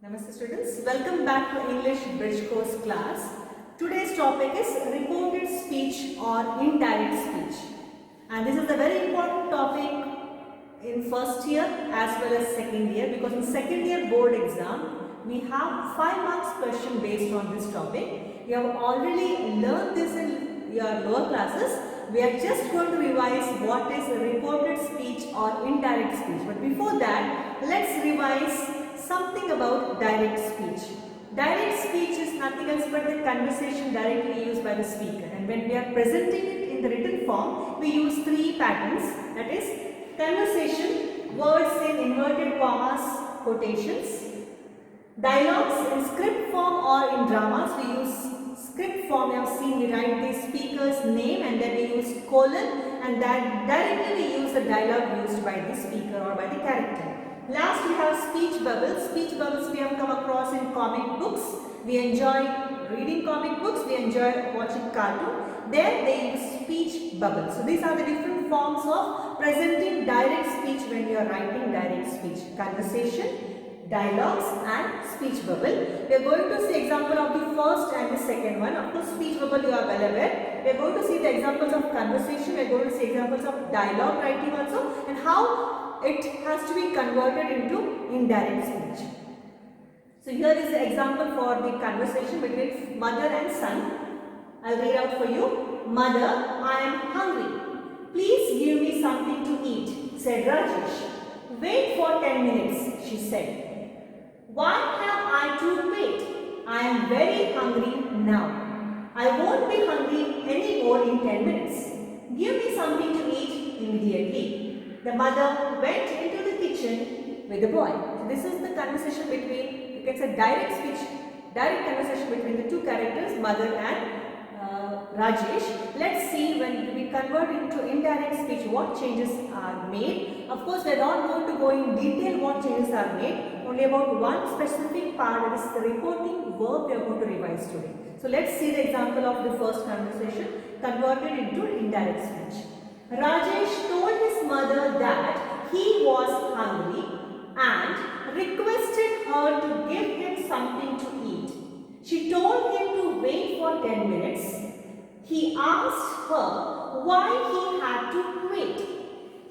Namaste students, welcome back to English Bridge Course class. Today's topic is reported speech or indirect speech. And this is a very important topic in first year as well as second year, because in second year board exam we have 5 marks question based on this topic. You have already learned this in your lower classes. We are just going to revise what is reported speech or indirect speech. But before that, let's revise something about direct speech. Direct speech is nothing else but the conversation directly used by the speaker, and when we are presenting it in the written form, we use 3 patterns, that is conversation, words in inverted commas, quotations, dialogues in script form, or in dramas we use script form. You have seen we write the speaker's name and then we use colon, and that directly we use the dialogue used by the speaker or by the character. Last we have speech bubbles. Speech bubbles we have come across in comic books. We enjoy reading comic books, we enjoy watching cartoon. There they use speech bubbles. So these are the different forms of presenting direct speech when you are writing direct speech. Conversation, dialogues and speech bubble. We are going to see example of the first and the second one. Of course speech bubble you are well aware. We are going to see the examples of conversation, we are going to see examples of dialogue writing also, and how it has to be converted into indirect speech. So here is the example for the conversation between mother and son. I'll read out for you. Mother, I am hungry. Please give me something to eat, said Rajesh. Wait for 10 minutes, she said. Why have I to wait? I am very hungry now. I won't be hungry anymore in 10 minutes. Give me something to eat immediately. The mother went into the kitchen with the boy. So this is the conversation between, you can say direct speech, direct conversation between the two characters, mother and Rajesh. Let's see when we convert into indirect speech what changes are made. Of course, we are not going to go in detail what changes are made. Only about one specific part, that is the reporting verb, we are going to revise today. So let's see the example of the first conversation converted into indirect speech. Rajesh told his mother that he was hungry and requested her to give him something to eat. She told him to wait for 10 minutes. He asked her why he had to wait.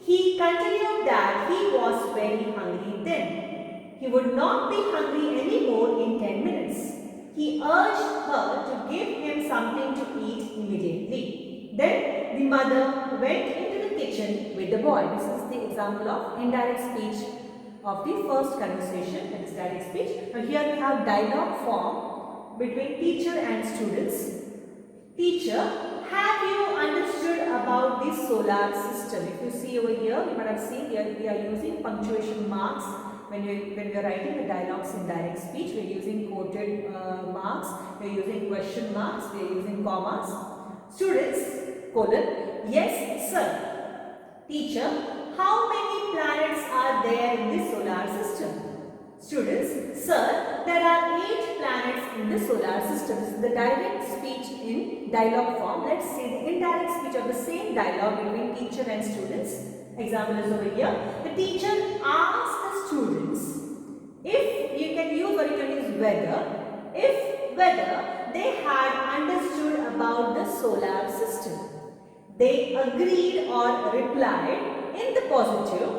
He continued that he was very hungry then. He would not be hungry anymore in 10 minutes. He urged her to give him something to eat immediately. Then the mother went into the kitchen with the boy. This is the example of indirect speech of the first conversation, that is direct speech. Now here we have dialogue form between teacher and students. Teacher, have you understood about the solar system? If you see over here, you might have seen here we are using punctuation marks. When we are writing the dialogues in direct speech, we are using quoted marks, we are using question marks, we are using commas. Students, colon, yes sir. Teacher, how many planets are there in the solar system? Students, sir, there are 8 planets in the solar system. This is the direct speech in dialogue form. Let's see the indirect speech of the same dialogue between teacher and students. Example is over here. The teacher asked the students if you can use, or you can use whether they had understood about the solar system. They agreed or replied in the positive.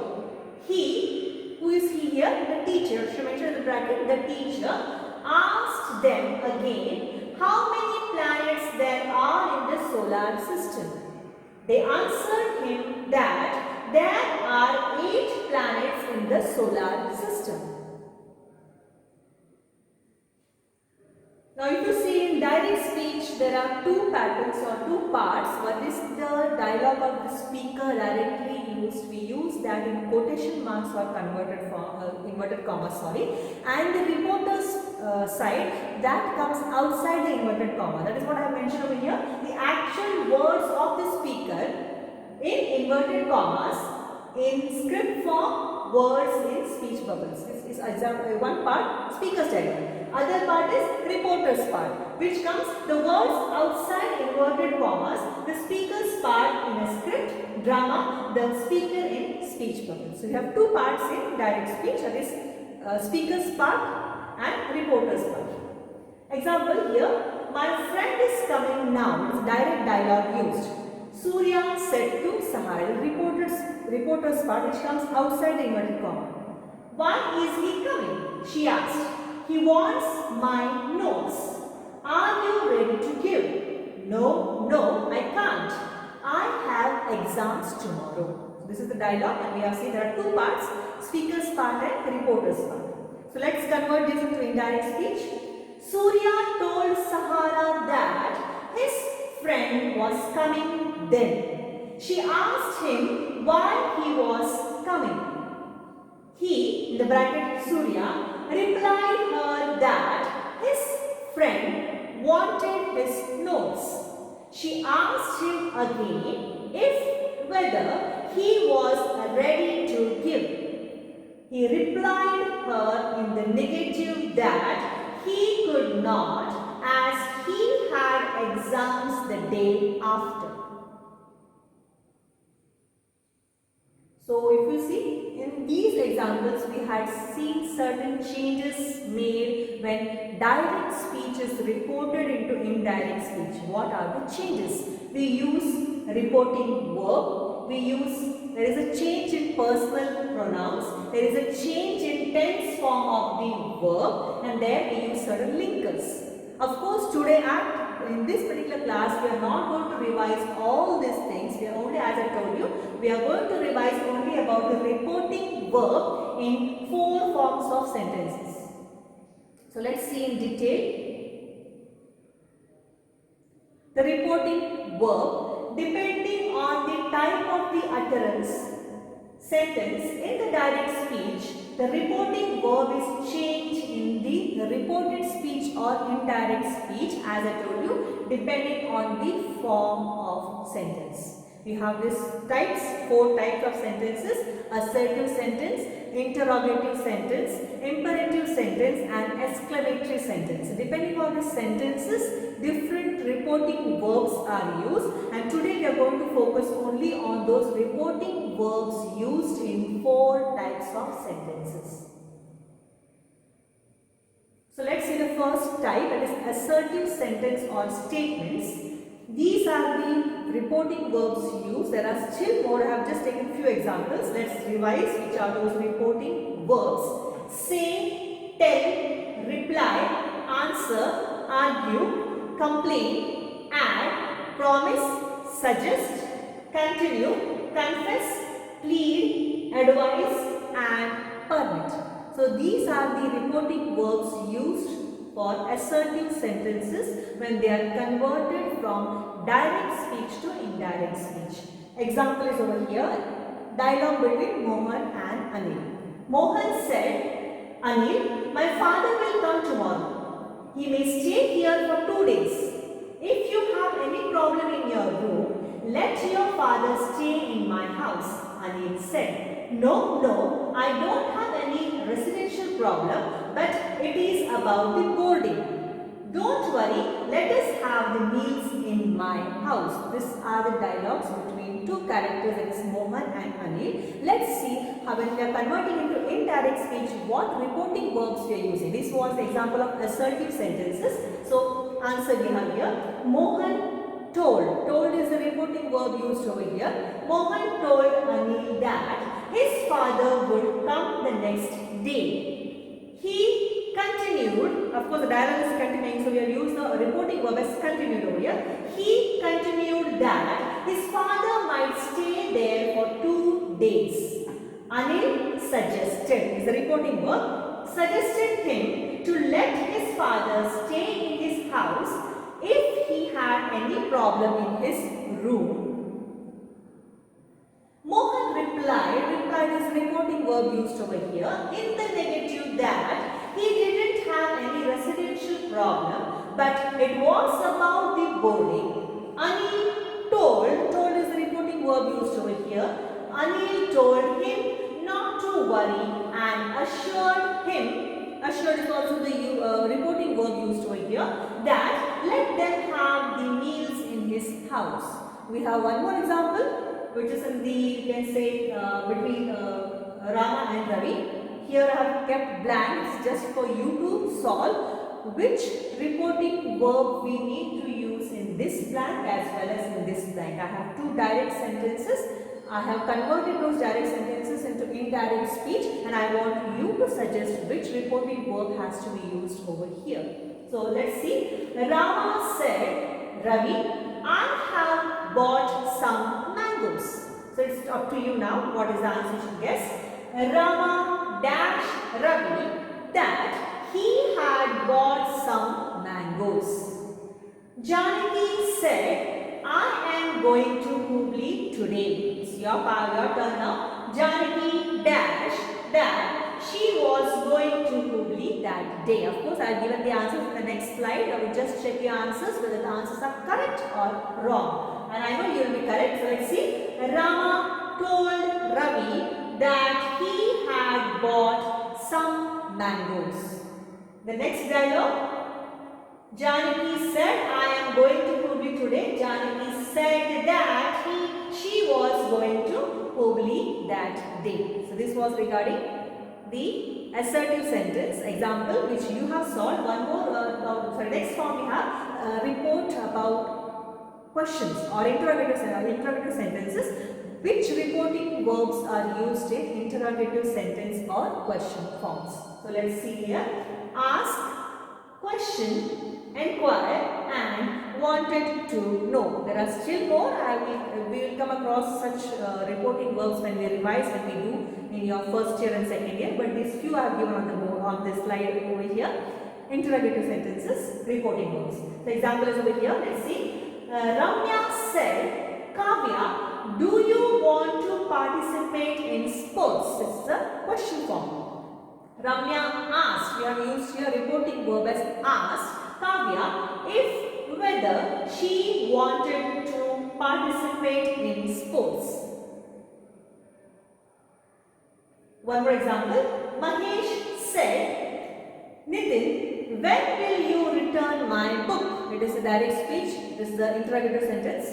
He, who is he here? The teacher. She mentioned in the bracket, the teacher asked them again how many planets there are in the solar system. They answered him that there are 8 planets in the solar system. Now if you see in direct speech, there are 2 patterns or 2 parts. One is the dialogue of the speaker directly used. We use that in quotation marks or converted form, inverted commas, and the reporter's side, that comes outside the inverted comma. That is what I have mentioned over here. The actual words of the speaker in inverted commas, in script form, words in speech bubbles. This is example one part, speaker's dialogue. Other part is reporter's part, which comes the words outside inverted commas, the speaker's part in a script, drama, the speaker in speech bubble. So you have 2 parts in direct speech, that is speaker's part reporter's part. Example here, my friend is coming now. It's direct dialogue used. Surya said to Sahara, reporter's part which comes outside the inverted comma. Why is he coming? She asked. He wants my notes. Are you ready to give? No, I can't. I have exams tomorrow. This is the dialogue, and we have seen there are two parts, speaker's part and reporter's part. So let's convert this into indirect speech. Surya told Sahara that his friend was coming then. She asked him why he was coming. He, in the bracket Surya, replied her that his friend wanted his notes. She asked him again whether he was ready to give. He replied her in the negative that he could not as he had exams the day after. So if you see, in these examples we had seen certain changes made when direct speech is reported into indirect speech. What are the changes? We use reporting verb, there is a change in personal pronouns, there is a change in tense form of the verb, and there we use certain linkers. Of course, today in this particular class, we are not going to revise all these things. We are only, as I told you, we are going to revise only about the reporting verb in 4 forms of sentences. So let's see in detail. The reporting verb, depending on the type of the utterance sentence in the direct speech, the reporting verb is changed in the reported speech or indirect speech, as I told you, depending on the form of sentence. We have these types, 4 types of sentences: assertive sentence, interrogative sentence, imperative sentence, and exclamatory sentence. Depending on the sentences, different reporting verbs are used, and today we are going to focus only on those reporting verbs used in 4 types of sentences. So let's see the first type, that is assertive sentence or statements. These are the reporting verbs used. There are still more. I have just taken few examples. Let's revise which are those reporting verbs. Say, tell, reply, answer, argue, complain, add, promise, suggest, continue, confess, plead, advise, and permit. So these are the reporting verbs used for assertive sentences when they are converted from direct speech to indirect speech. Example is over here. Dialogue between Mohan and Anil. Mohan said, Anil, my father will come tomorrow. He may stay here for 2 days. If you have any problem in your room, let your father stay in my house. Anil said, No, I don't have any residential problem, but it is about the boarding. Don't worry, let us have the meals in my house. These are the dialogues between 2 characters, that is Mohan and Anil. Let's see how when we are converting into indirect speech, what reporting verbs we are using. This was the example of assertive sentences. So answer we have here. Mohan told. Told is the reporting verb used over here. Mohan told Anil that his father would come the next day. He continued, of course the dialogue is continuing, so we have used the reporting verb as continued over here. He continued that his father might stay there for 2 days. Anil suggested, is the reporting verb, suggested him to let his father stay in his house if he had any problem in his room. Mohan replied is reporting verb used over here, in the negative that he didn't have any residential problem, but it was about the boarding. Anil told is the reporting verb used over here. Anil told him not to worry and assured is also the reporting verb used over here, that let them have the meals in his house. We have one more example, which is in the, you can say, between Rama and Ravi. Here I have kept blanks just for you to solve which reporting verb we need to use in this blank as well as in this blank. I have two direct sentences. I have converted those direct sentences into indirect speech, and I want you to suggest which reporting verb has to be used over here. So let's see. Rama said, Ravi, I have bought some mangoes. So it's up to you now. What is the answer you should guess? Rama dash Ravi that he had bought some mangoes. Janaki said, I am going to Hubli today. It's your turn now. Janaki dash that she was going to Hubli that day. Of course, I have given the answers in the next slide. I will just check your answers whether the answers are correct or wrong. And I know you will be correct. So let's see. Rama told Ravi that he had bought some mangoes. The next dialogue. Janaki said, I am going to Hubli today. Janaki said that she was going to Hubli that day. So this was regarding the assertive sentence example which you have solved. One more, for next form we have report about questions or interrogative sentences. Which reporting verbs are used in interrogative sentence or question forms? So let's see here. Ask, question, inquire and wanted to know. There are still more. We will come across such reporting verbs when we revise, when we do in your first year and second year. But these few I have given on this slide over here. Interrogative sentences, reporting verbs. The example is over here. Let's see. Ramya said, Kavya, do you want to participate in sports? This is a question form. Ramya asked, we have used here reporting verb as asked Kavya if whether she wanted to participate in sports. One more example. Mahesh said, Nitin, when will you return my book? It is a direct speech. This is the interrogative sentence.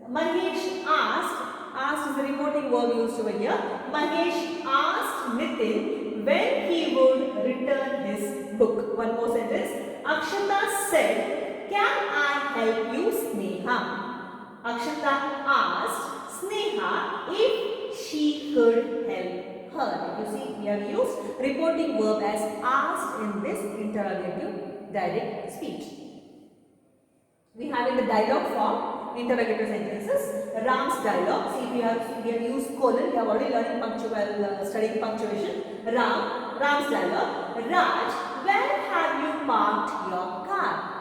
Mahesh asked is the reporting verb used over here. Mahesh asked Nitin when he would return his book. One more sentence. Akshata said, can I help you, Sneha? Akshata asked Sneha if she could help her. You see, we have used reporting verb as asked in this interrogative direct speech. We have in the dialogue form interrogative sentences. Ram's dialogue. See, we have used colon. We have already learned studying punctuation. Ram's dialogue. Raj, where have you parked your car?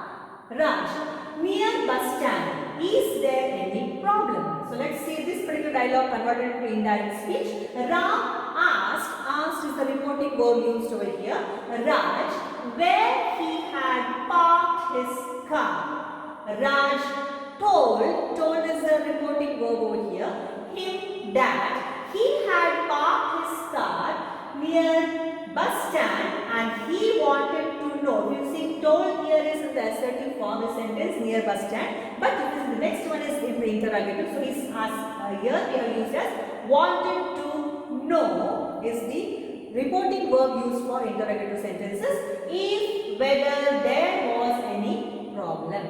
Raj, near bus stand. Is there any problem? So let's see this particular dialogue converted into indirect speech. Ram asked is the reporting verb used over here. Raj, where he had parked his car. Raj told is the reporting verb over here, him that he had parked his car near bus stand and he wanted to know. You see, told here is in the assertive form of sentence near bus stand, but the next one is in the interrogative. So he's asked here we have used as wanted to know is the reporting verb used for interrogative sentences if whether there was any problem.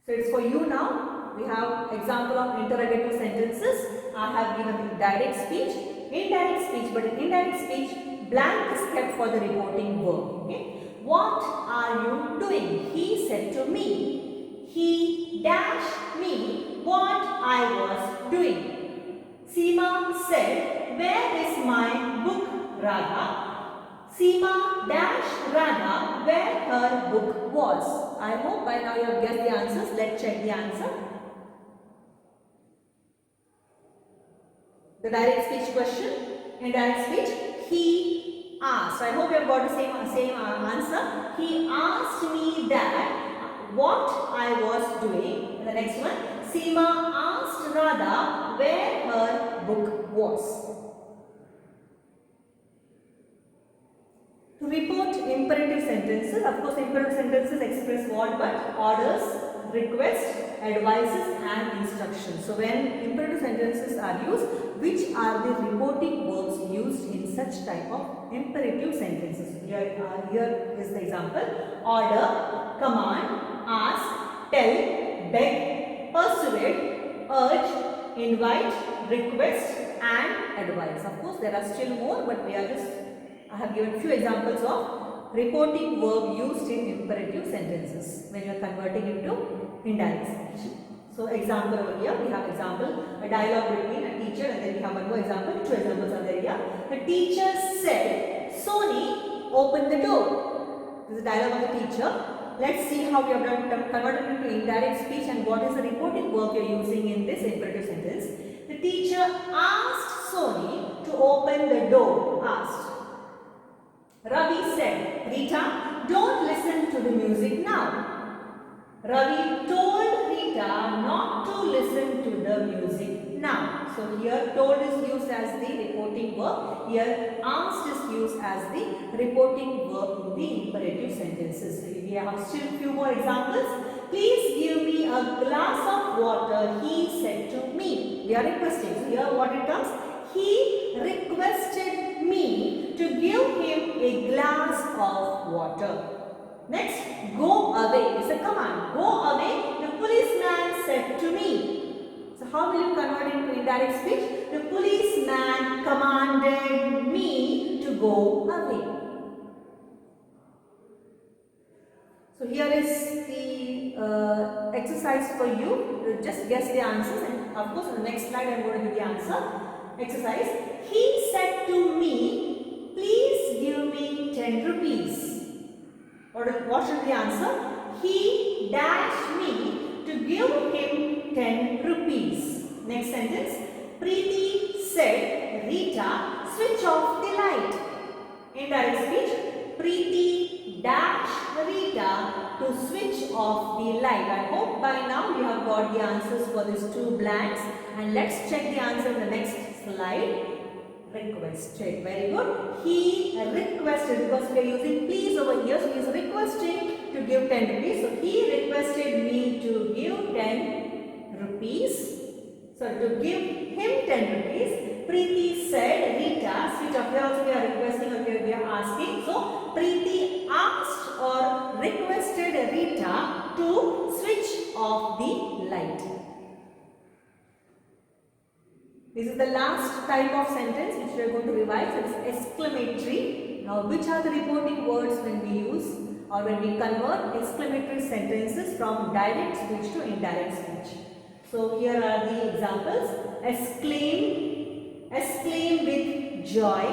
So it's for you now. We have example of interrogative sentences. I have given the direct speech, indirect speech, but in indirect speech, blank is kept for the reporting verb. Okay? What are you doing? He said to me. He dashed me what I was doing. Seema said, where is my book, Radha? Seema dashed Radha where her book was. I hope by now you have guessed the answers. Let's check the answer. The direct speech question. Indirect speech. He asked. I hope you have got the same answer. He asked me that what I was doing. And the next one. Seema asked Radha where her book was. To report imperative sentences, of course imperative sentences express what but orders, requests, advices and instructions. So when imperative sentences are used, which are the reporting verbs used in such type of imperative sentences. Here is the example: order, command, ask, tell, beg, persuade, urge, invite, request and advise. Of course, there are still more, but I have given few examples of reporting verb used in imperative sentences when you are converting into indirect speech. So example over here, we have example, a dialogue between a teacher, and then we have one more example, two examples are there here. The teacher said, Sony, open the door. This is a dialogue of the teacher. Let's see how we have done converted into indirect speech and what is the reporting verb you are using in this imperative sentence. The teacher asked Sony to open the door. Asked. Ravi said, Rita, don't listen to the music now. Ravi told Rita not to listen to the music now. So here told is used as the reporting verb. Here asked is used as the reporting verb in the imperative sentences. We have still few more examples. Please give me a glass of water, he said to me. We are requesting. So here what it comes? He requested me to give him a glass of water. Next, go away. It's a command. Go away, the policeman said to me. So how will you convert into indirect speech? The policeman commanded me to go away. So here is the exercise for you. Just guess the answers, and of course on the next slide I am going to give the answer. Exercise. He said to me, please give me 10 rupees. What should be the answer? He dashed me to give him 10 rupees. Next sentence. Preeti said, Rita, switch off the light. Indirect speech. Preeti dashed Rita to switch off the light. I hope by now you have got the answers for these two blanks. And let's check the answer in the next slide. Requested. Very good. He requested, because we are using please over here. So he is requesting to give 10 rupees. So he requested me to give 10 rupees. So to give him 10 rupees, Preeti said, Rita, switch off. Here also we are requesting or we are asking. So Preeti asked or requested Rita to switch off the light. This is the last type of sentence which we are going to revise. It is exclamatory. Now, which are the reporting words when we use or when we convert exclamatory sentences from direct speech to indirect speech? So, here are the examples. Exclaim, exclaim with joy,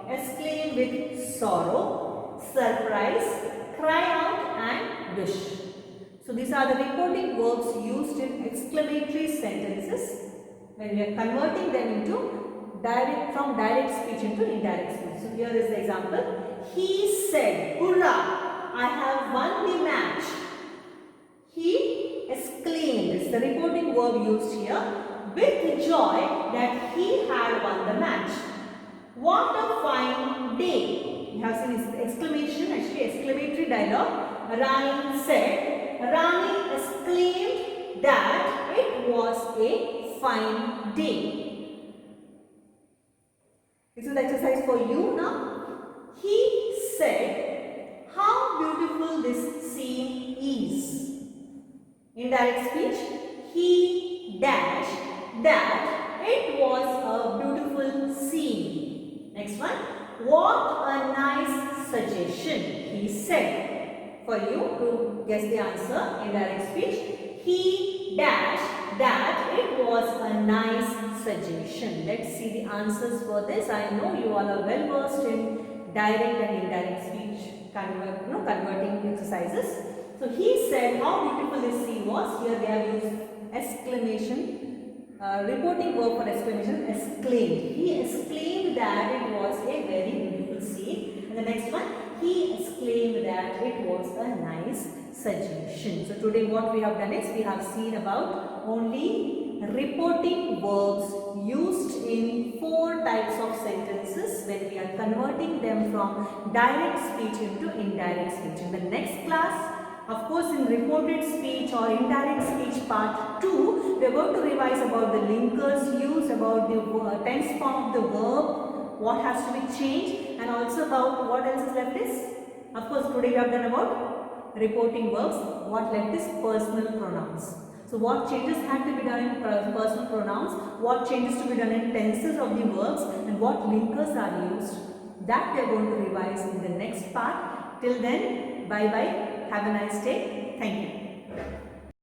exclaim with sorrow, surprise, cry out and wish. So, these are the reporting verbs used in exclamatory sentences when we are converting them into from direct speech into indirect speech. So here is the example. He said, hurrah, I have won the match. He exclaimed, it's the reporting verb used here, with joy that he had won the match. What a fine day. You have seen this exclamation, actually exclamatory dialogue. Rani said, Rani exclaimed that it was a fine day. This is the exercise for you now. He said, how beautiful this scene is. Indirect speech. He dashed that it was a beautiful scene. Next one. What a nice suggestion, he said. For you to guess the answer, indirect speech. He dashed that it was a nice suggestion. Let's see the answers for this. I know you all are well versed in direct and indirect speech converting exercises. So he said how beautiful this scene was. Here they have used exclamation, reporting verb for exclamation, exclaimed. He exclaimed that it was a very beautiful scene. And the next one, he exclaimed that it was a nice suggestion. So today what we have done is we have seen about only reporting verbs used in 4 types of sentences when we are converting them from direct speech into indirect speech. In the next class Of course, in reported speech or indirect speech part 2, we are going to revise about the linkers used, about the tense form of the verb, what has to be changed, and also about what else is left is, of course, today we have done about reporting verbs, what left is personal pronouns. So what changes had to be done in personal pronouns, what changes to be done in tenses of the verbs, and what linkers are used, that we are going to revise in the next part. Till then, bye bye. Have a nice day. Thank you.